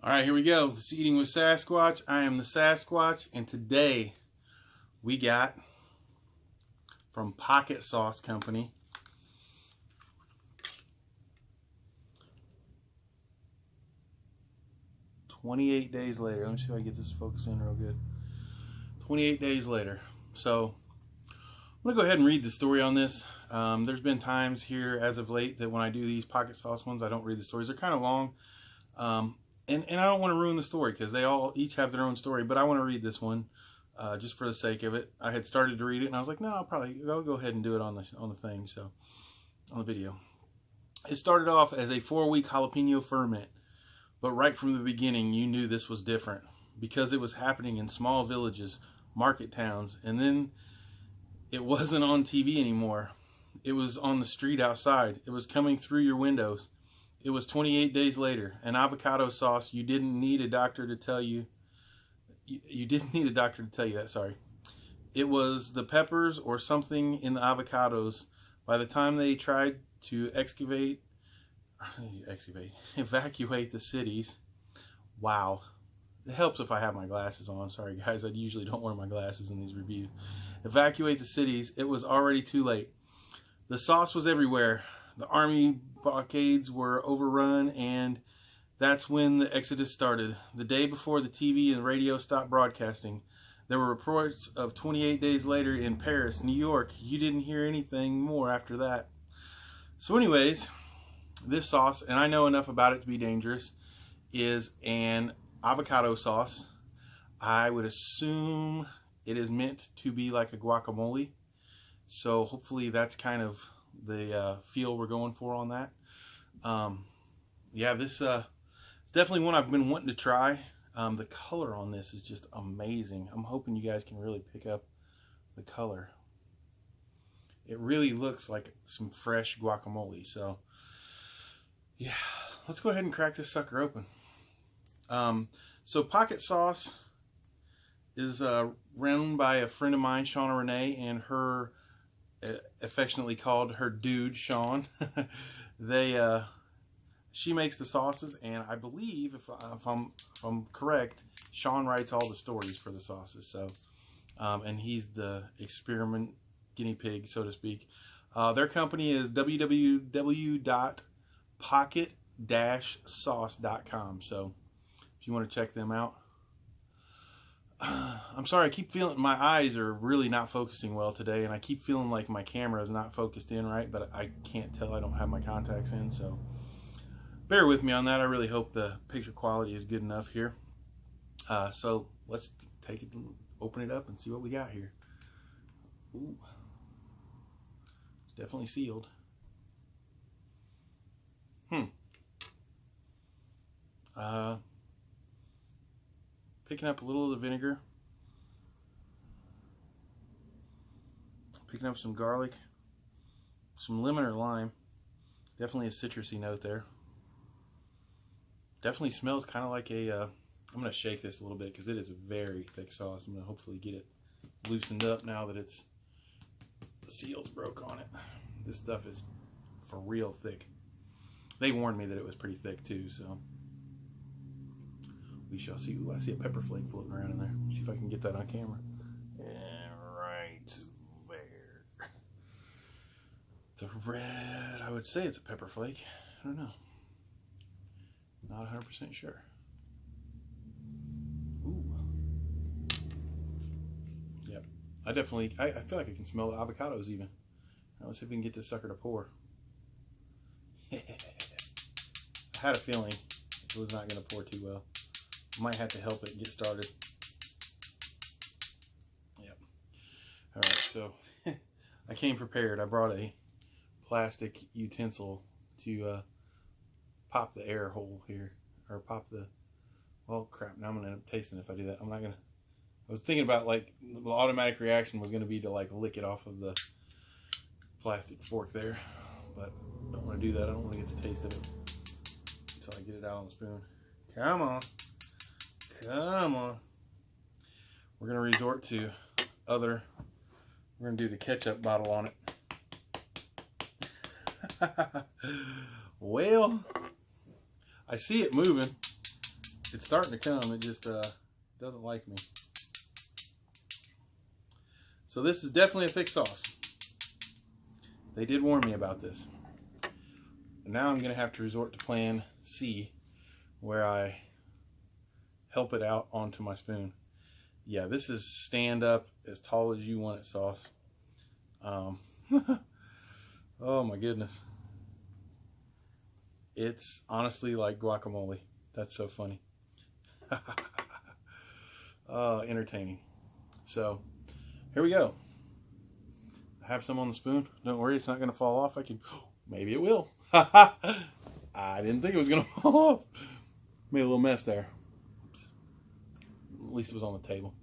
All right, here we go. This is Eating with Sasquatch. I am the Sasquatch, and today we got from Pocket Sauce Company "28 Days Later." Let me see if I can get this focused in real good. 28 days later. So I'm going to go ahead and read the story on this. There's been times here as of late that when I do these Pocket Sauce ones, I don't read the stories. They're kind of long. And I don't want to ruin the story because they all each have their own story, but I want to read this one just for the sake of it. I had started to read it and I was like, no, I'll go ahead and do it on the thing, so on the video. It started off as a 4-week jalapeno ferment, but right from the beginning you knew this was different because it was happening in small villages, market towns, and then it wasn't on TV anymore. It was on the street outside. It was coming through your windows. It was 28 days later. An avocado sauce you didn't need a doctor to tell you. You didn't need a doctor to tell you that, sorry. It was the peppers or something in the avocados. By the time they tried to evacuate the cities. Wow. It helps if I have my glasses on. Sorry guys, I usually don't wear my glasses in these reviews. Evacuate the cities. It was already too late. The sauce was everywhere. The army blockades were overrun, and that's when the exodus started. The day before the TV and radio stopped broadcasting, there were reports of 28 days later in Paris, New York. You didn't hear anything more after that. So anyways, this sauce, and I know enough about it to be dangerous, is an avocado sauce. I would assume it is meant to be like a guacamole. So hopefully that's kind of the feel we're going for on that. Yeah, this it's definitely one I've been wanting to try. The color on this is just amazing. I'm hoping you guys can really pick up the color. It really looks like some fresh guacamole. So yeah, let's go ahead and crack this sucker open. So Pocket Sauce is run by a friend of mine, Shauna Renee, and her affectionately called her dude, Sean. She makes the sauces, and I believe, if I'm correct, Sean writes all the stories for the sauces. So, and he's the experiment guinea pig, so to speak. Their company is www.pocket-sauce.com. So, if you want to check them out. I'm sorry, I keep feeling my eyes are really not focusing well today, and I keep feeling like my camera is not focused in right, but I can't tell. I don't have my contacts in, so bear with me on that. I really hope the picture quality is good enough here. So let's take it, open it up, and see what we got here. Ooh, it's definitely sealed. Picking up a little of the vinegar. Picking up some garlic. Some lemon or lime. Definitely a citrusy note there. Definitely smells kind of like a... I'm going to shake this a little bit because it is a very thick sauce. I'm going to hopefully get it loosened up now that the seals broke on it. This stuff is for real thick. They warned me that it was pretty thick too, so... we shall see. Ooh, I see a pepper flake floating around in there. See if I can get that on camera. And right there. The red, I would say it's a pepper flake. I don't know. Not 100% sure. Ooh. Yep. I feel like I can smell the avocados even. Now let's see if we can get this sucker to pour. I had a feeling it was not going to pour too well. Might have to help it get started. Yep. Alright, so I came prepared. I brought a plastic utensil to pop the air hole here. Or pop the... well, crap. Now I'm going to end up tasting it if I do that. I'm not going to... I was thinking about, like, the automatic reaction was going to be to, like, lick it off of the plastic fork there. But I don't want to do that. I don't want to get the taste of it until I get it out on the spoon. Come on. Come on. We're going to resort to we're going to do the ketchup bottle on it. Well, I see it moving. It's starting to come. It just doesn't like me. So this is definitely a thick sauce. They did warn me about this. And now I'm going to have to resort to plan C, where I help it out onto my spoon. Yeah, this is stand up as tall as you want it sauce. Oh my goodness. It's honestly like guacamole. That's so funny. Entertaining. So here we go. I have some on the spoon. Don't worry, it's not going to fall off. Maybe it will. I didn't think it was going to fall off. Made a little mess there. Oops. At least it was on the table.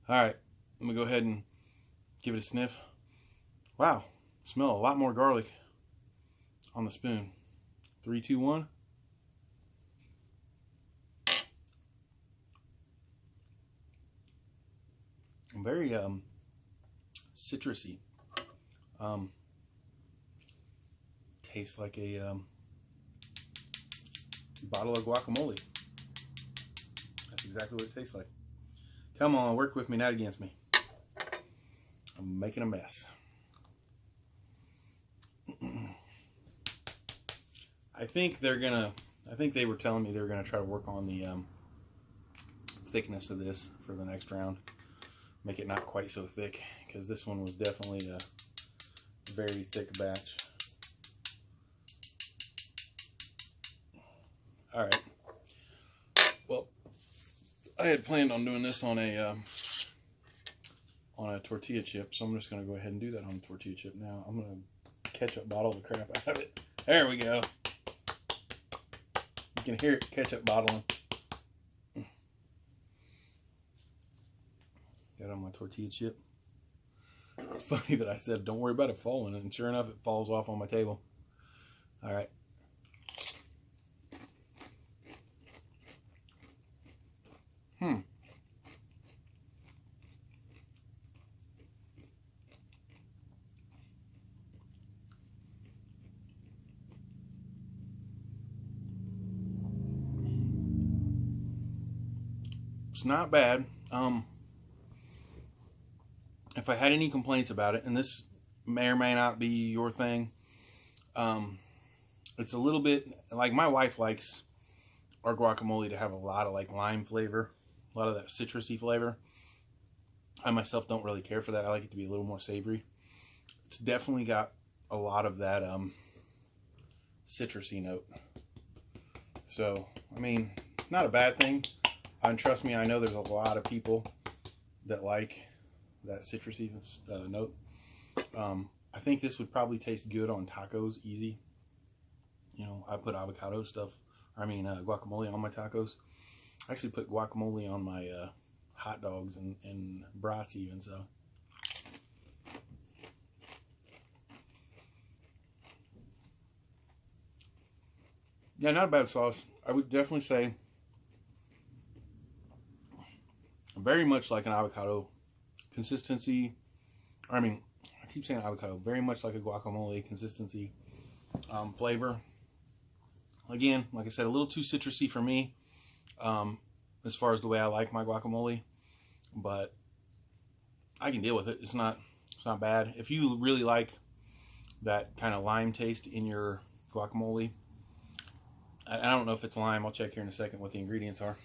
All right, I'm going to go ahead and give it a sniff. Wow, smell a lot more garlic on the spoon. 3, 2, 1. Very citrusy. Tastes like a bottle of guacamole. That's exactly what it tastes like. Come on, work with me, not against me. I'm making a mess. I think they were telling me they were gonna try to work on the thickness of this for the next round. Make it not quite so thick, because this one was definitely a very thick batch. All right. Well, I had planned on doing this on a tortilla chip, so I'm just going to go ahead and do that on a tortilla chip now. I'm going to ketchup bottle the crap out of it. There we go. You can hear it ketchup bottling. Got it on my tortilla chip. It's funny that I said don't worry about it falling, and sure enough it falls off on my table. All right. It's not bad. If I had any complaints about it, and this may or may not be your thing, it's a little bit like my wife likes our guacamole to have a lot of like lime flavor, a lot of that citrusy flavor. I myself don't really care for that. I like it to be a little more savory. It's definitely got a lot of that citrusy note. So, I mean, not a bad thing. And trust me, I know there's a lot of people that like that citrusy note. I think this would probably taste good on tacos, easy. You know, I put avocado stuff, guacamole on my tacos. I actually put guacamole on my hot dogs and brats even, so. Yeah, not a bad sauce. I would definitely say very much like an avocado consistency. I keep saying avocado. Very much like a guacamole consistency, flavor. Again, like I said, a little too citrusy for me, as far as the way I like my guacamole. But I can deal with it. It's not bad. If you really like that kind of lime taste in your guacamole, I don't know if it's lime. I'll check here in a second what the ingredients are.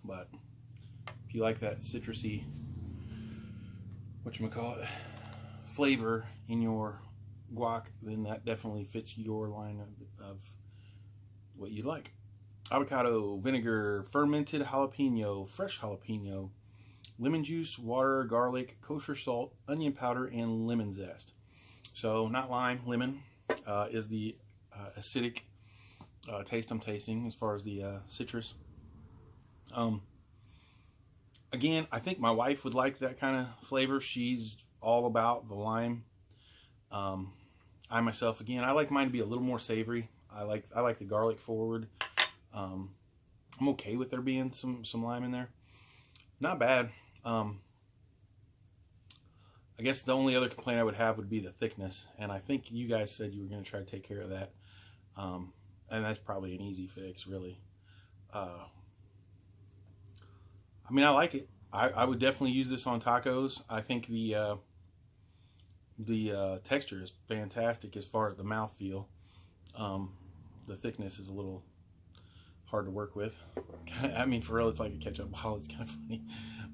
But if you like that citrusy, whatchamacallit, flavor in your guac, then that definitely fits your line of what you like. Avocado, vinegar, fermented jalapeno, fresh jalapeno, lemon juice, water, garlic, kosher salt, onion powder, and lemon zest. So not lime, lemon is the acidic taste I'm tasting as far as the citrus. Again, I think my wife would like that kind of flavor. She's all about the lime. I myself, again, I like mine to be a little more savory. I like the garlic forward. I'm okay with there being some lime in there. Not bad. I guess the only other complaint I would have would be the thickness, and I think you guys said you were going to try to take care of that. And that's probably an easy fix, really. I mean, I like it. I would definitely use this on tacos. I think the texture is fantastic as far as the mouthfeel. The thickness is a little hard to work with. I mean, for real, it's like a ketchup ball. It's kind of funny,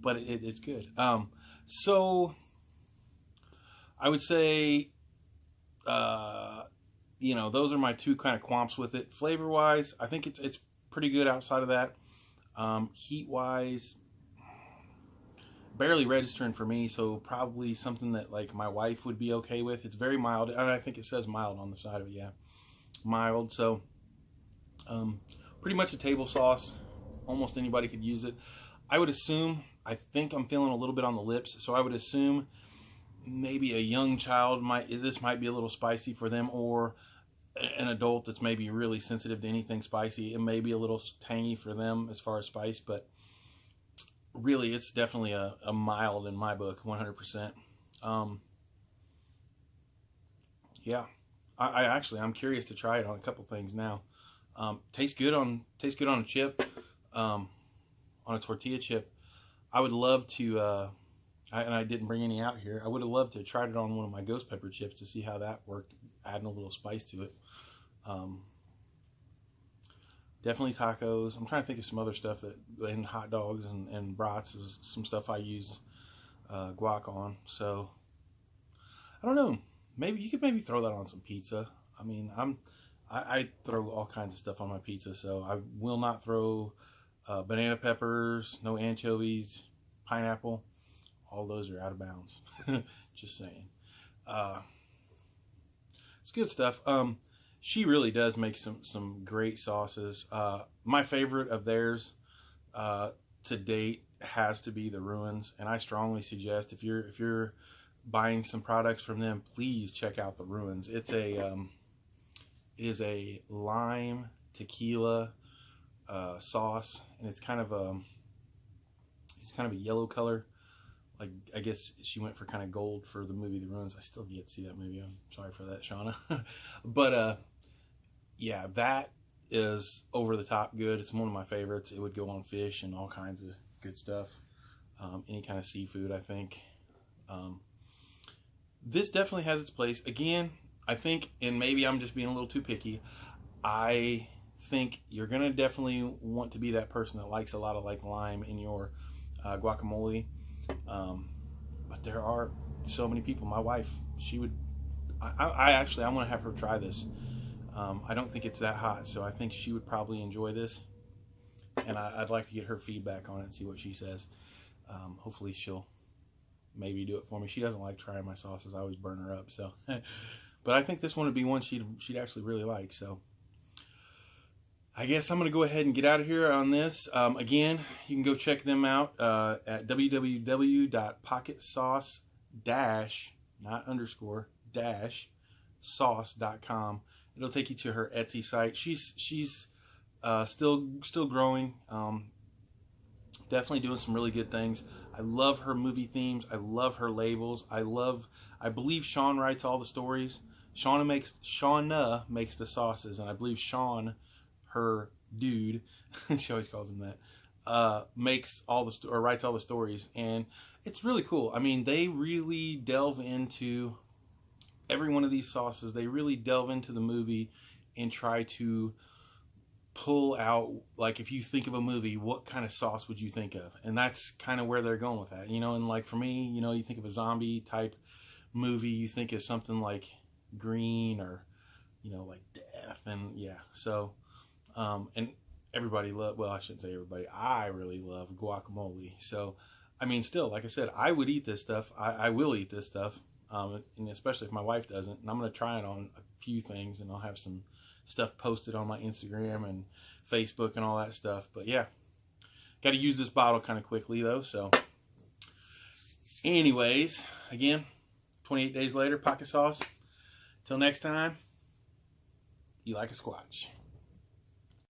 but it's good. So I would say, you know, those are my two kind of qualms with it. Flavor wise, I think it's pretty good outside of that. Heat wise, barely registering for me, so probably something that like my wife would be okay with. It's very mild, and I think it says mild on the side of it. Yeah, mild. So pretty much a table sauce. Almost anybody could use it. I would assume, I think I'm feeling a little bit on the lips, so I would assume maybe a young child this might be a little spicy for them, or an adult that's maybe really sensitive to anything spicy. It may be a little tangy for them as far as spice, but really it's definitely a mild in my book, 100%. Yeah, I'm curious to try it on a couple things now. Tastes good on a chip, on a tortilla chip. I would love to, and I didn't bring any out here. I would have loved to have tried it on one of my ghost pepper chips to see how that worked, adding a little spice to it. Definitely tacos. I'm trying to think of some other stuff and hot dogs and brats is some stuff I use guac on. So I don't know. Maybe you could throw that on some pizza. I mean, I throw all kinds of stuff on my pizza, so I will not throw banana peppers, no anchovies, pineapple. All those are out of bounds. Just saying. It's good stuff. She really does make some great sauces. My favorite of theirs to date has to be the Ruins, and I strongly suggest if you're buying some products from them, please check out the Ruins. It is a lime tequila sauce, and it's kind of a yellow color. Like, I guess she went for kind of gold for the movie The Ruins. I still get to see that movie. I'm sorry for that, Shauna. But yeah, that is over the top good. It's one of my favorites. It would go on fish and all kinds of good stuff. Any kind of seafood, I think. This definitely has its place. Again, I think, and maybe I'm just being a little too picky, I think you're going to definitely want to be that person that likes a lot of like lime in your guacamole. But there are so many people. My wife, she would, I want to have her try this. I don't think it's that hot, so I think she would probably enjoy this. And I'd like to get her feedback on it and see what she says. Hopefully she'll maybe do it for me. She doesn't like trying my sauces. I always burn her up. So, but I think this one would be one she'd actually really like. So I guess I'm going to go ahead and get out of here on this. Again, you can go check them out at www.pocketsauce- not underscore dash sauce.com. It'll take you to her Etsy site. She's still growing. Definitely doing some really good things. I love her movie themes. I love her labels. I believe Sean writes all the stories. Shauna makes the sauces, and I believe Sean, her dude, she always calls him that, writes all the stories, and it's really cool. I mean, they really delve into every one of these sauces. They really delve into the movie and try to pull out, like, if you think of a movie, what kind of sauce would you think of? And that's kind of where they're going with that, you know. And like for me, you know, you think of a zombie type movie, you think of something like Green, or, you know, like Death. And yeah, so and everybody well, I shouldn't say everybody, I really love guacamole. So I mean, still, like I said, I would eat this stuff. I will eat this stuff, and especially if my wife doesn't. And I'm going to try it on a few things, and I'll have some stuff posted on my Instagram and Facebook and all that stuff. But yeah, got to use this bottle kind of quickly though. So anyways, again, 28 days later, pocket sauce. Till next time, you like a squatch.